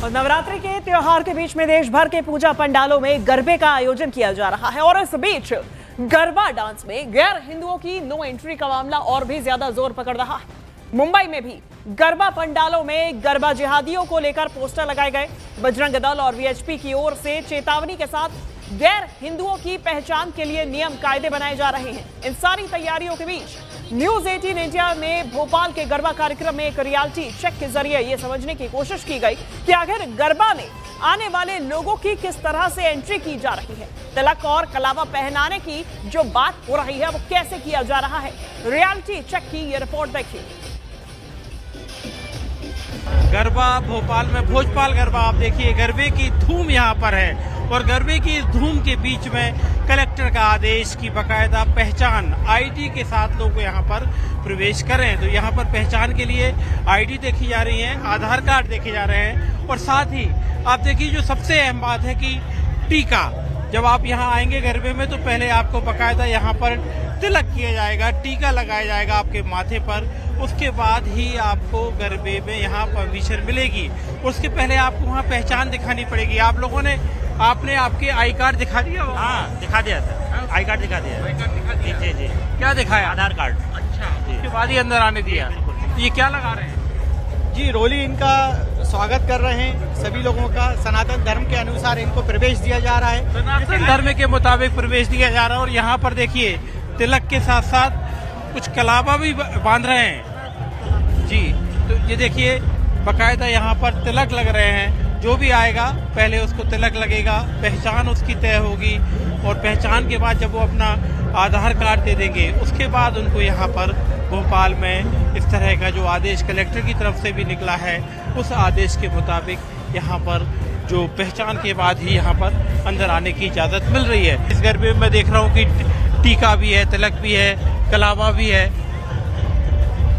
और नवरात्रि के त्योहार के बीच में देश भर के पूजा पंडालों में गरबे का आयोजन किया जा रहा है और इस बीच गरबा डांस में गैर हिंदुओं की नो एंट्री का मामला और भी ज्यादा जोर पकड़ रहा है। मुंबई में भी गरबा पंडालों में गरबा जिहादियों को लेकर पोस्टर लगाए गए। बजरंग दल और वीएचपी की ओर से चेतावनी के साथ गैर हिंदुओं की पहचान के लिए नियम कायदे बनाए जा रहे हैं। इन सारी तैयारियों के बीच न्यूज 18 इंडिया में भोपाल के गरबा कार्यक्रम में एक रियलिटी चेक के जरिए यह समझने की कोशिश की गई कि आखिर गरबा में आने वाले लोगों की किस तरह से एंट्री की जा रही है। तिलक और कलावा पहनाने की जो बात हो रही है वो कैसे किया जा रहा है। रियलिटी चेक की ये रिपोर्ट देखिए। गरबा भोपाल में भोजपाल गरबा आप देखिए, गरबे की धूम यहाँ पर है और गरबे की इस धूम के बीच में कलेक्टर का आदेश की बकायदा पहचान आईडी के साथ लोग यहाँ पर प्रवेश कर रहे हैं। तो यहाँ पर पहचान के लिए आईडी देखी जा रही है, आधार कार्ड देखे जा रहे हैं और साथ ही आप देखिए जो सबसे अहम बात है कि टीका। जब आप यहाँ आएंगे गरबे में तो पहले आपको बकायदा यहाँ पर तिलक किया जाएगा, टीका लगाया जाएगा आपके माथे पर, उसके बाद ही आपको गरबे में यहाँ परमिशन मिलेगी। उसके पहले आपको वहाँ पहचान दिखानी पड़ेगी। आप लोगों ने आपने आपके आई कार्ड दिखा दिया? हाँ, दिखा दिया सर, आई कार्ड दिखा दिया। आई कार्ड दिखा दिया? जी जी। क्या दिखाया? आधार कार्ड। अच्छा, उसके बाद ही अंदर आने दिया। ये क्या लगा रहे हैं? जी, रोली इनका स्वागत कर रहे हैं सभी लोगों का। सनातन धर्म के अनुसार इनको प्रवेश दिया जा रहा है। सनातन धर्म के मुताबिक प्रवेश दिया जा रहा है और यहाँ पर देखिए तिलक के साथ साथ कुछ कलावा भी बांध रहे हैं जी। तो ये देखिए बकायदा यहाँ पर तिलक लग रहे हैं। जो भी आएगा पहले उसको तिलक लगेगा, पहचान उसकी तय होगी और पहचान के बाद जब वो अपना आधार कार्ड दे देंगे उसके बाद उनको यहाँ पर भोपाल में इस तरह का जो आदेश कलेक्टर की तरफ से भी निकला है उस आदेश के मुताबिक यहाँ पर जो पहचान के बाद ही यहाँ पर अंदर आने की इजाज़त मिल रही है। इस गरबे में मैं देख रहा हूँ कि टीका भी है, तिलक भी है, कलावा भी है।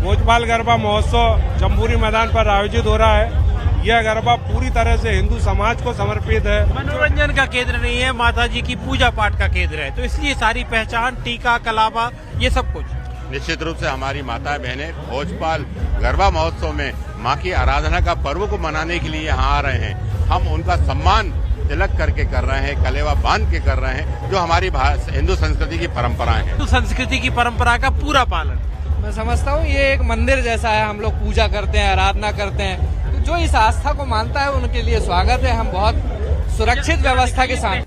भोजपाल गरबा महोत्सव जम्बूरी मैदान पर आयोजित हो रहा है। यह गरबा पूरी तरह से हिंदू समाज को समर्पित है। मनोरंजन का केंद्र नहीं है, माता जी की पूजा पाठ का केंद्र है। तो इसलिए सारी पहचान, टीका, कलावा, ये सब कुछ निश्चित रूप से हमारी माता बहनें भोजपाल गरबा महोत्सव में माँ की आराधना का पर्व को मनाने के लिए यहाँ आ रहे हैं। हम उनका सम्मान तिलक करके कर रहे हैं, कलेवा बांध के कर रहे हैं, जो हमारी हिंदू संस्कृति की परंपराएं हैं। हिंदू संस्कृति की परंपरा का पूरा पालन। मैं समझता हूँ ये एक मंदिर जैसा है। हम लोग पूजा करते हैं, आराधना करते हैं, तो जो इस आस्था को मानता है उनके लिए स्वागत है। हम बहुत सुरक्षित व्यवस्था के साथ।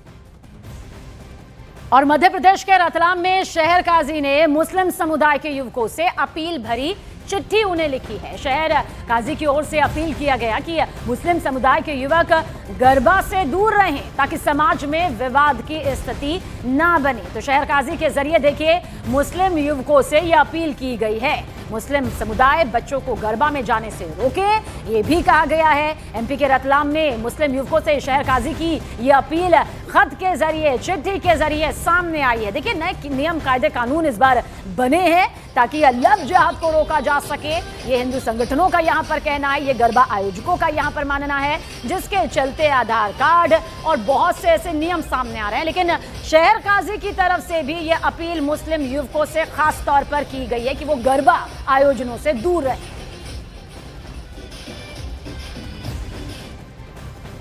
और मध्य प्रदेश के रतलाम में शहर काजी ने मुस्लिम समुदाय के युवकों से अपील भरी चिट्ठी उन्हें लिखी है। शहर काजी की ओर से अपील किया गया कि मुस्लिम समुदाय के युवक गरबा से दूर रहें ताकि समाज में विवाद की स्थिति ना बने। तो शहर काजी के जरिए देखिए मुस्लिम युवकों से यह अपील की गई है। मुस्लिम समुदाय बच्चों को गरबा में जाने से रोके, ये भी कहा गया है। एमपी के रतलाम में मुस्लिम युवकों से शहर काजी की यह अपील खत के जरिए, चिट्ठी के जरिए सामने आई है। देखिए नए नियम कायदे कानून इस बार बने हैं ताकि लव जिहाद को रोका जा सके। ये हिंदू संगठनों का यहाँ पर कहना है, ये गरबा आयोजकों का यहाँ पर मानना है, जिसके चलते आधार कार्ड और बहुत से ऐसे नियम सामने आ रहे हैं। लेकिन शहर काजी की तरफ से भी ये अपील मुस्लिम युवकों से खास तौर पर की गई है कि वो गरबा आयोजनों से दूर रहे।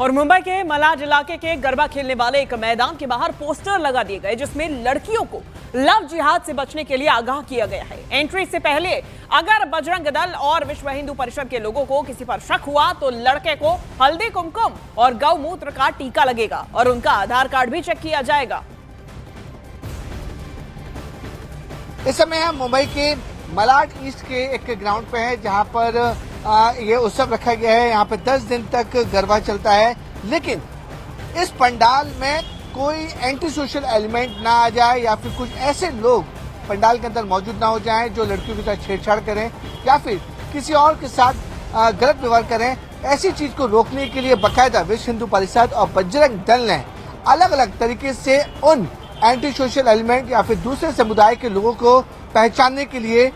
और मुंबई के मलाड इलाके के गरबा खेलने वाले एक मैदान के बाहर पोस्टर लगा दिए गए जिसमें लड़कियों को लव जिहाद से बचने के लिए आगाह किया गया है। एंट्री से पहले अगर बजरंग दल और विश्व हिंदू परिषद के लोगों को किसी पर शक हुआ तो लड़के को हल्दी कुमकुम और गौमूत्र का टीका लगेगा और उनका आधार कार्ड भी चेक किया जाएगा। इस समय हम मुंबई के मलाड ईस्ट के एक ग्राउंड पे है जहां पर ये उत्सव रखा गया है। यहाँ पे 10 दिन तक गरबा चलता है, लेकिन इस पंडाल में कोई एंटी सोशल एलिमेंट ना आ जाए या फिर कुछ ऐसे लोग पंडाल के अंदर मौजूद ना हो जाएं जो लड़कियों के साथ छेड़छाड़ करें या फिर किसी और के साथ गलत व्यवहार करें। ऐसी चीज को रोकने के लिए बाकायदा विश्व हिंदू परिषद और बजरंग दल ने अलग अलग तरीके से उन एंटी सोशल एलिमेंट या फिर दूसरे समुदाय के लोगों को पहचानने के लिए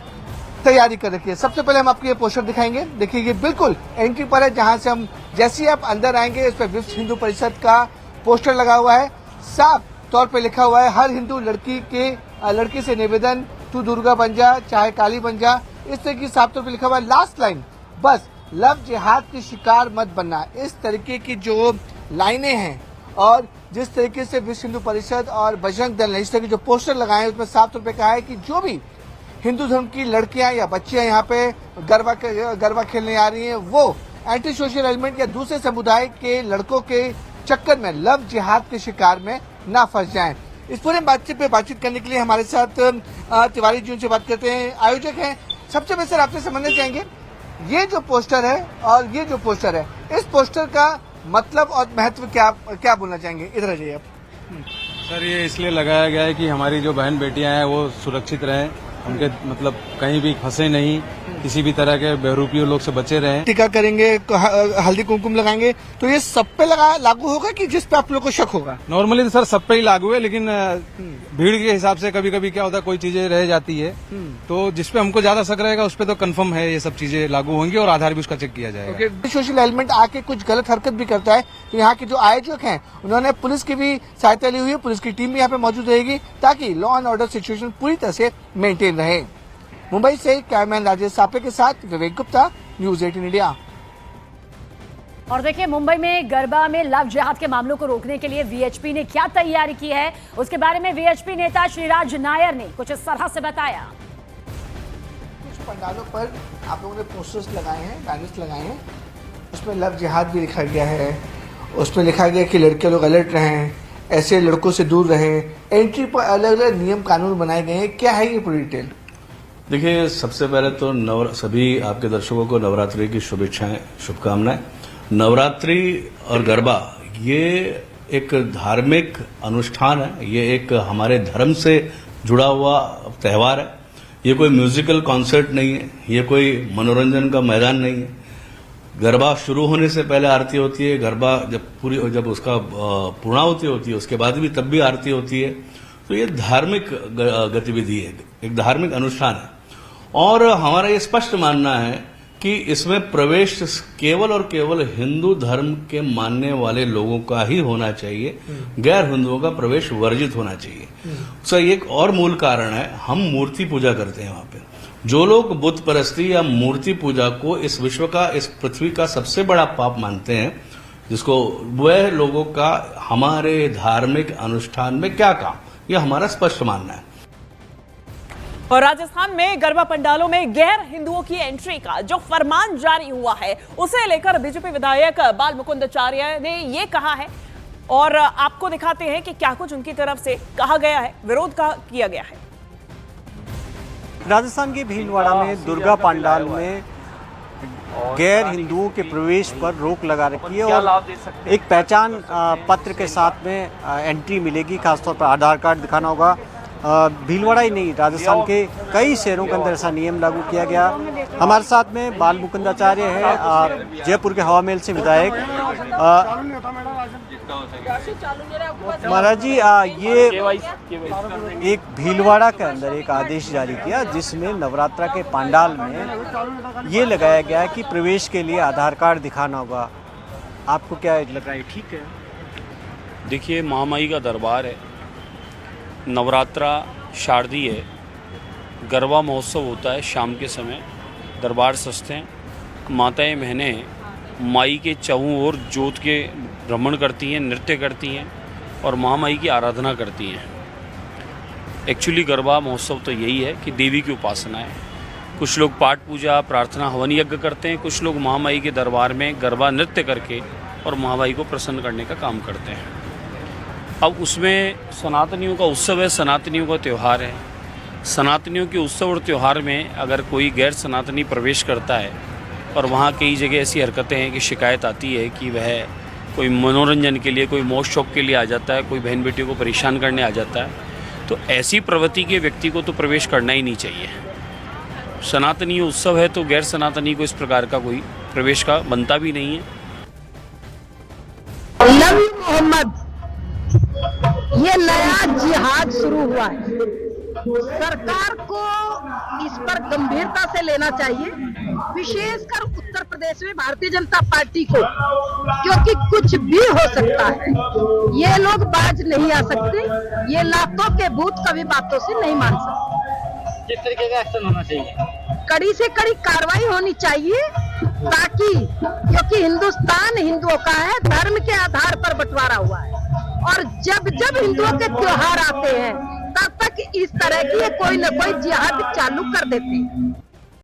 तैयारी कर रखी है। सबसे पहले हम आपको ये पोस्टर दिखाएंगे। देखिए ये बिल्कुल एंट्री पर है, जहां से हम जैसे ही आप अंदर आएंगे इस पर विश्व हिंदू परिषद का पोस्टर लगा हुआ है। साफ तौर पे लिखा हुआ है, हर हिंदू लड़की से निवेदन, तू दुर्गा बन जा चाहे काली बन जा। इस तरह की साफ तौर पे लिखा हुआ है। लास्ट लाइन बस लव जिहाद के शिकार मत बनना, इस तरीके की जो लाइनें हैं और जिस तरीके से विश्व हिंदू परिषद और बजरंग दल ने इस तरह के जो पोस्टर लगाए हैं उसमें साफ तौर पे कहा है कि जो भी हिंदू धर्म की लड़कियां या बच्चियां यहाँ पे गरबा खेलने आ रही हैं वो एंटी सोशल एलिमेंट या दूसरे समुदाय के लड़कों के चक्कर में लव जिहाद के शिकार में ना फंस जाएं। इस पूरे बातचीत पे बातचीत करने के लिए हमारे साथ तिवारी जी उनसे बात करते हैं, आयोजक हैं। सबसे पहले सर आपसे समझना चाहेंगे ये जो पोस्टर है और ये जो पोस्टर है, इस पोस्टर का मतलब और महत्व क्या बोलना चाहेंगे? इधर आ जाइए आप। सर ये इसलिए लगाया गया है कि हमारी जो बहन बेटियां हैं वो सुरक्षित रहें, उनके मतलब कहीं भी फंसे नहीं, किसी भी तरह के बहरूपियों लोग से बचे रहें। टीका करेंगे, हल्दी कुमकुम लगाएंगे, तो ये सब पे लागू होगा कि जिस पे आप लोग को शक होगा? नॉर्मली तो सर सब पे ही लागू है, लेकिन भीड़ के हिसाब से कभी कभी क्या होता है कोई चीजें रह जाती है, तो जिसपे हमको ज्यादा शक रहेगा उस पे तो कंफर्म है ये सब चीजें लागू होंगी और आधार भी उसका चेक किया जाएगा। सोशल एलिमेंट आके कुछ गलत हरकत भी करता है तो यहाँ के जो आयोजक हैं उन्होंने पुलिस की भी सहायता ली हुई है, पुलिस की टीम भी यहाँ पे मौजूद रहेगी ताकि लॉ एंड ऑर्डर सिचुएशन पूरी तरह से मेंटेन रहे। मुंबई से कैमरामैन राजेश सापे के साथ विवेक गुप्ता, न्यूज 18 इंडिया। और देखिए मुंबई में गरबा में लव जिहाद के मामलों को रोकने के लिए वीएचपी ने क्या तैयारी की है, उसके बारे में वीएचपी नेता श्रीराज नायर ने कुछ इस तरह से बताया। कुछ पंडालों पर आप लोगों ने पोस्टर्स लगाए हैं, बैनर्स लगाए हैं, उसमें लव जिहाद भी लिखा गया है, उसमें लिखा गया कि लड़के लोग अलर्ट रहें, ऐसे लड़कों से दूर रहें, एंट्री पर अलग अलग नियम कानून बनाए गए हैं। क्या है ये पूरी डिटेल? देखिए सबसे पहले तो सभी आपके दर्शकों को नवरात्रि की शुभेच्छाएं, शुभकामनाएं। नवरात्रि और गरबा ये एक धार्मिक अनुष्ठान है, ये एक हमारे धर्म से जुड़ा हुआ त्यौहार है। ये कोई म्यूजिकल कॉन्सर्ट नहीं है, ये कोई मनोरंजन का मैदान नहीं है। गरबा शुरू होने से पहले आरती होती है, गरबा जब उसका पूर्णाहुति होती है उसके बाद भी तब भी आरती होती है। तो ये धार्मिक गतिविधि है, एक धार्मिक अनुष्ठान है और हमारा ये स्पष्ट मानना है कि इसमें प्रवेश केवल और केवल हिंदू धर्म के मानने वाले लोगों का ही होना चाहिए, गैर हिंदुओं का प्रवेश वर्जित होना चाहिए। उसका एक और मूल कारण है, हम मूर्ति पूजा करते हैं वहां पे। जो लोग बुत परस्ती या मूर्ति पूजा को इस विश्व का, इस पृथ्वी का सबसे बड़ा पाप मानते हैं, जिसको वह लोगों का हमारे धार्मिक अनुष्ठान में क्या काम, यह हमारा स्पष्ट मानना है। और राजस्थान में गरबा पंडालों में गैर हिंदुओं की एंट्री का जो फरमान जारी हुआ है उसे लेकर बीजेपी विधायक बाल मुकुंदाचार्य ने ये कहा है और आपको दिखाते हैं कि क्या कुछ उनकी तरफ से कहा गया है, विरोध किया गया है। राजस्थान के भीलवाड़ा में दुर्गा पंडाल में गैर हिंदुओं के प्रवेश पर रोक लगा रखी है और एक पहचान पत्र के साथ में एंट्री मिलेगी, खासतौर पर आधार कार्ड दिखाना होगा। भीलवाड़ा ही नहीं, राजस्थान के कई शहरों के अंदर ऐसा नियम लागू किया गया। हमारे साथ में बाल मुकुंदाचार्य है, जयपुर के हवा महल से विधायक। महाराज जी, ये एक भीलवाड़ा के अंदर एक आदेश जारी किया जिसमें नवरात्रा के पंडाल में ये लगाया गया है कि प्रवेश के लिए आधार कार्ड दिखाना होगा। आपको क्या लग रहा है, ठीक है? देखिए, महामाई का दरबार है, नवरात्रा शारदीय है, गरबा महोत्सव होता है शाम के समय, दरबार सजते हैं, माताएं बहनें माई के चौं ओर जोत के भ्रमण करती हैं, नृत्य करती हैं और महामाई की आराधना करती हैं। एक्चुअली गरबा महोत्सव तो यही है कि देवी की उपासना है। कुछ लोग पाठ पूजा, प्रार्थना, हवन यज्ञ करते हैं, कुछ लोग महामाई के दरबार में गरबा नृत्य करके और महामाई को प्रसन्न करने का काम करते हैं। अब उसमें सनातनियों का उत्सव है, सनातनियों का त्यौहार है। सनातनियों के उत्सव और त्यौहार में अगर कोई गैर सनातनी प्रवेश करता है और वहाँ कई जगह ऐसी हरकतें हैं कि शिकायत आती है कि वह कोई मनोरंजन के लिए, कोई मौज शौक के लिए आ जाता है, कोई बहन बेटियों को परेशान करने आ जाता है, तो ऐसी प्रवृत्ति के व्यक्ति को तो प्रवेश करना ही नहीं चाहिए। सनातनी उत्सव है तो गैर सनातनी को इस प्रकार का कोई प्रवेश का बनता भी नहीं है। नबी मोहम्मद, ये नया जिहाद शुरू हुआ है, सरकार को इस पर गंभीरता से लेना चाहिए, विशेषकर उत्तर प्रदेश में भारतीय जनता पार्टी को, क्योंकि कुछ भी हो सकता है। ये लोग बाज नहीं आ सकते, ये लातों के भूत कभी बातों से नहीं मान सकते। किस तरीके का एक्शन होना चाहिए? कड़ी से कड़ी कार्रवाई होनी चाहिए ताकि, क्योंकि हिंदुस्तान हिंदुओं का है, धर्म के आधार पर बंटवारा हुआ है, और जब जब हिंदुओं के त्योहार आते हैं तब तक इस तरह की कोई न कोई जिहाद चालू कर देते हैं।